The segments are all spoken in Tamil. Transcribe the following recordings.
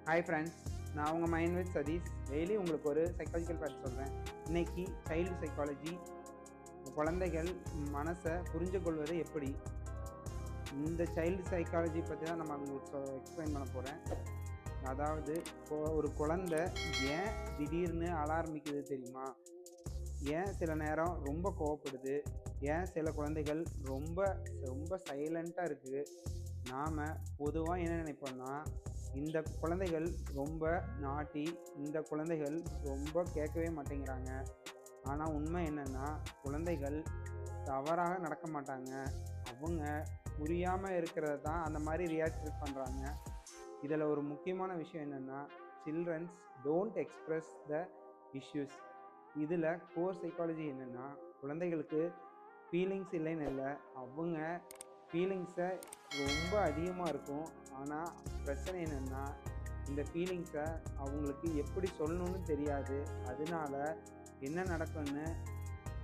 ஹாய் ஃப்ரெண்ட்ஸ், நான் உங்கள் மைண்ட் வித் சதீஷ். டெய்லி உங்களுக்கு ஒரு சைக்காலஜிக்கல் ஃபேக்ட் சொல்கிறேன். இன்றைக்கி சைல்டு சைக்காலஜி, குழந்தைகள் மனசை புரிஞ்சு கொள்வது எப்படி, இந்த சைல்டு சைக்காலஜி பற்றி தான் நம்ம உங்களுக்கு எக்ஸ்பிளைன் பண்ண போகிறேன். அதாவது ஒரு குழந்தை ஏன் திடீர்னு அழ ஆரம்பிக்குது தெரியுமா? ஏன் சில நேரம் ரொம்ப கோவப்படுது? ஏன் சில குழந்தைகள் ரொம்ப ரொம்ப சைலண்ட்டாக இருக்குது? நாம் பொதுவாக என்ன நினைப்போம்னா, இந்த குழந்தைகள் ரொம்ப நாட்டி, இந்த குழந்தைகள் ரொம்ப கேட்கவே மாட்டேங்கிறாங்க. ஆனால் உண்மை என்னென்னா, குழந்தைகள் தவறாக நடக்க மாட்டாங்க. அவங்க புரியாமல் இருக்கிறத தான் அந்த மாதிரி ரியாக்ட் பண்ணுறாங்க. இதில் ஒரு முக்கியமான விஷயம் என்னென்னா, childrens don't express the issues. இதில் கோர் சைக்காலஜி என்னென்னா, குழந்தைகளுக்கு ஃபீலிங்ஸ் இல்லைன்னு இல்லை, அவங்க ஃபீலிங்ஸை ரொம்ப அதிகமாக இருக்கும். ஆனால் பிரச்சனை என்னென்னா, இந்த ஃபீலிங்ஸை அவங்களுக்கு எப்படி சொல்லணும்னு தெரியாது. அதனால என்ன நடக்கும்னு,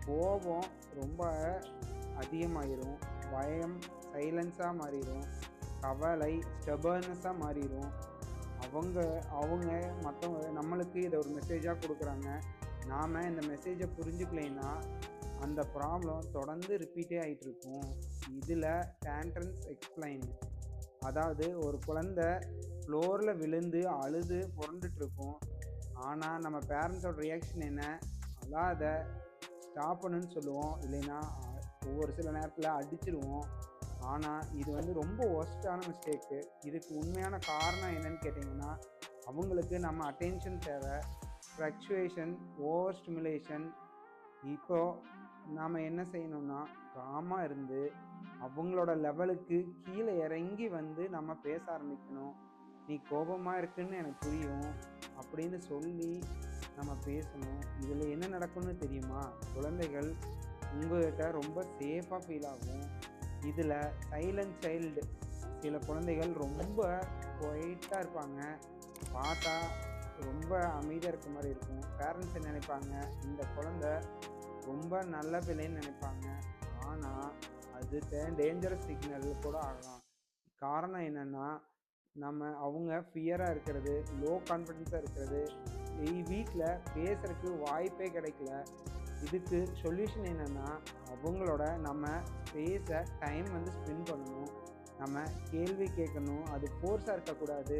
கோபம் ரொம்ப அதிகமாகிடும், பயம் சைலன்ஸாக மாறிடும், கவலை ஸ்டெபர்னஸாக மாறிடும். அவங்க மற்றவங்க நம்மளுக்கு இதை ஒரு மெசேஜாக கொடுக்குறாங்க. நாம் இந்த மெசேஜை புரிஞ்சுக்கலைன்னா அந்த ப்ராப்ளம் தொடர்ந்து ரிப்பீட்டே ஆகிட்டுருக்கும். இதில் டேண்ட்ரன்ஸ் எக்ஸ்பிளைன், அதாவது ஒரு குழந்தை ஃப்ளோரில் விழுந்து அழுது புரண்டுட்ருக்கும். ஆனால் நம்ம பேரண்ட்ஸோட ரியாக்ஷன் என்ன? அழாத, ஸ்டாப் பண்ணுன்னு சொல்லுவோம், இல்லைன்னா ஒவ்வொரு சில நேரத்தில் அடிச்சிருவோம். ஆனால் இது ரொம்ப ஒஸ்ட்டான மிஸ்டேக்கு. இதுக்கு உண்மையான காரணம் என்னன்னு கேட்டிங்கன்னா, அவங்களுக்கு நம்ம அட்டென்ஷன் தேவை. Fluctuation, over stimulation. இப்போது நாம் என்ன செய்யணும்னா, காமாக இருந்து அவங்களோட லெவலுக்கு கீழே இறங்கி வந்து நம்ம பேச ஆரம்பிக்கணும். நீ கோபமாக இருக்குன்னு எனக்கு புரியும் அப்படின்னு சொல்லி நம்ம பேசணும். இதில் என்ன நடக்கும்னு தெரியுமா? குழந்தைகள் உங்கள்கிட்ட ரொம்ப சேஃபாக ஃபீல் ஆகும். இதில் சைலண்ட் சைல்டு, சில குழந்தைகள் ரொம்ப குவைட்டாக இருப்பாங்க, பார்த்தா ரொம்ப அமைதியாக இருக்க மாதிரி இருக்கும். பேரண்ட்ஸ் என்ன நினைப்பாங்க? இந்த குழந்தை ரொம்ப நல்ல பிள்ளைன்னு நினைப்பாங்க. ஆனால் அது டேஞ்சரஸ் சிக்னல் கூட ஆகலாம். காரணம் என்னென்னா, அவங்க ஃபியராக இருக்கிறது, லோ கான்ஃபிடென்ஸாக இருக்கிறது, வீட்டில் பேசுகிறதுக்கு வாய்ப்பே கிடைக்கல. இதுக்கு சொல்யூஷன் என்னென்னா, அவங்களோட நம்ம ஸ்பேஸை டைம் ஸ்பெண்ட் பண்ணணும். நம்ம கேள்வி கேட்கணும். அது ஃபோர்ஸாக இருக்கக்கூடாது.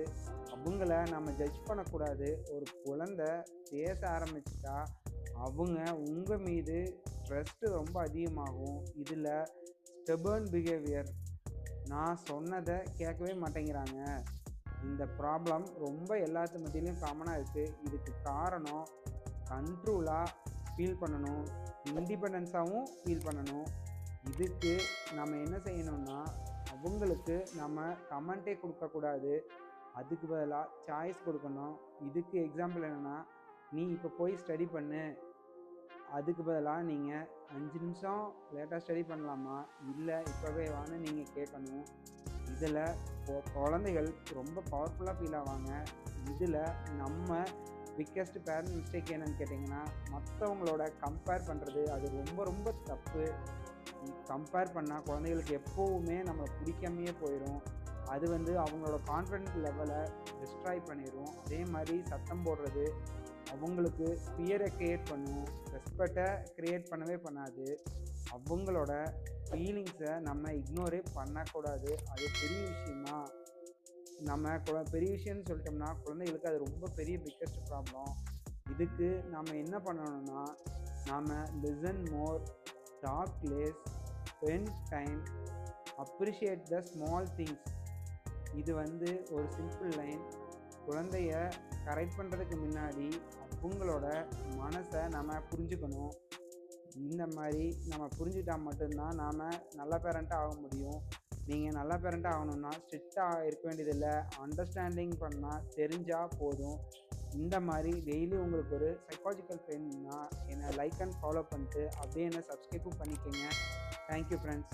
அவங்கள நம்ம ஜட்ஜ் பண்ணக்கூடாது. ஒரு குழந்தை பேச ஆரம்பிச்சிட்டா அவங்க உங்கள் மீது ட்ரஸ்ட்டு ரொம்ப அதிகமாகும். இதில் ஸ்டெபர்ன் பிஹேவியர், நான் சொன்னதை கேட்கவே மாட்டேங்கிறாங்க. இந்த ப்ராப்ளம் ரொம்ப எல்லாத்து மத்தியிலையும் காமனாக இருக்குது. இதுக்கு காரணம் கண்ட்ரோலாக ஃபீல் பண்ணணும், இண்டிபெண்டன்ஸாகவும் ஃபீல் பண்ணணும். இதுக்கு நம்ம என்ன செய்யணும்னா, அவங்களுக்கு நம்ம கமெண்ட்டே கொடுக்கக்கூடாது. அதுக்கு பதிலாக சாய்ஸ் கொடுக்கணும். இதுக்கு எக்ஸாம்பிள் என்னென்னா, நீ இப்போ போய் ஸ்டடி பண்ணு, அதுக்கு பதிலாக நீங்கள் 5 நிமிஷம் லேட்டாக ஸ்டடி பண்ணலாமா, இல்லை இப்போவே வான்னு நீங்கள் கேட்கணும். இதில் குழந்தைகள் ரொம்ப பவர்ஃபுல்லாக ஃபீல் ஆவாங்க. இதில் நம்ம பிக்கெஸ்ட் பேரண்ட் மிஸ்டேக் என்னன்னு கேட்டிங்கன்னா, மற்றவங்களோட கம்பேர் பண்ணுறது. அது ரொம்ப ரொம்ப தப்பு. கம்பேர் பண்ணால் குழந்தைகளுக்கு எப்போவுமே நம்ம பிடிக்காமையே போயிடும். அது அவங்களோட கான்ஃபிடென்ட் லெவலை டிஸ்ட்ராய் பண்ணிடும். அதே மாதிரி சத்தம் போடுறது அவங்களுக்கு ஃபியரை க்ரியேட் பண்ணும், ரெஸ்பெக்டை க்ரியேட் பண்ணவே பண்ணாது. அவங்களோட ஃபீலிங்ஸை நம்ம இக்னோரே பண்ணக்கூடாது. அது பெரிய விஷயமா நம்ம பெரிய விஷயம்னு சொல்லிட்டோம்னா குழந்தைகளுக்கு அது ரொம்ப பெரிய பிக்கஸ்ட் ப்ராப்ளம். இதுக்கு நம்ம என்ன பண்ணணும்னா, நாம் listen more, talk less, spend time, appreciate the small things. இது ஒரு சிம்பிள் லைன். குழந்தைய கரெக்ட் பண்ணுறதுக்கு முன்னாடி அவங்களோட மனசை நம்ம புரிஞ்சுக்கணும். இந்த மாதிரி நம்ம புரிஞ்சுக்கிட்டால் மட்டும்தான் நாம் நல்ல பேரண்ட்டாக ஆக முடியும். நீங்கள் நல்ல பேரண்ட்டாக ஆகணும்னா ஸ்ட்ரிக்டாக இருக்க வேண்டியதில்லை, அண்டர்ஸ்டாண்டிங் பண்ணால் தெரிஞ்சால் போதும். இந்த மாதிரி டெய்லி உங்களுக்கு ஒரு சைக்காலஜிக்கல் ஃப்ரெண்ட்னா என்னை லைக் அண்ட் ஃபாலோ பண்ணிட்டு அப்படியே என்னை சப்ஸ்கிரைபும் பண்ணிக்கோங்க. Thank you friends.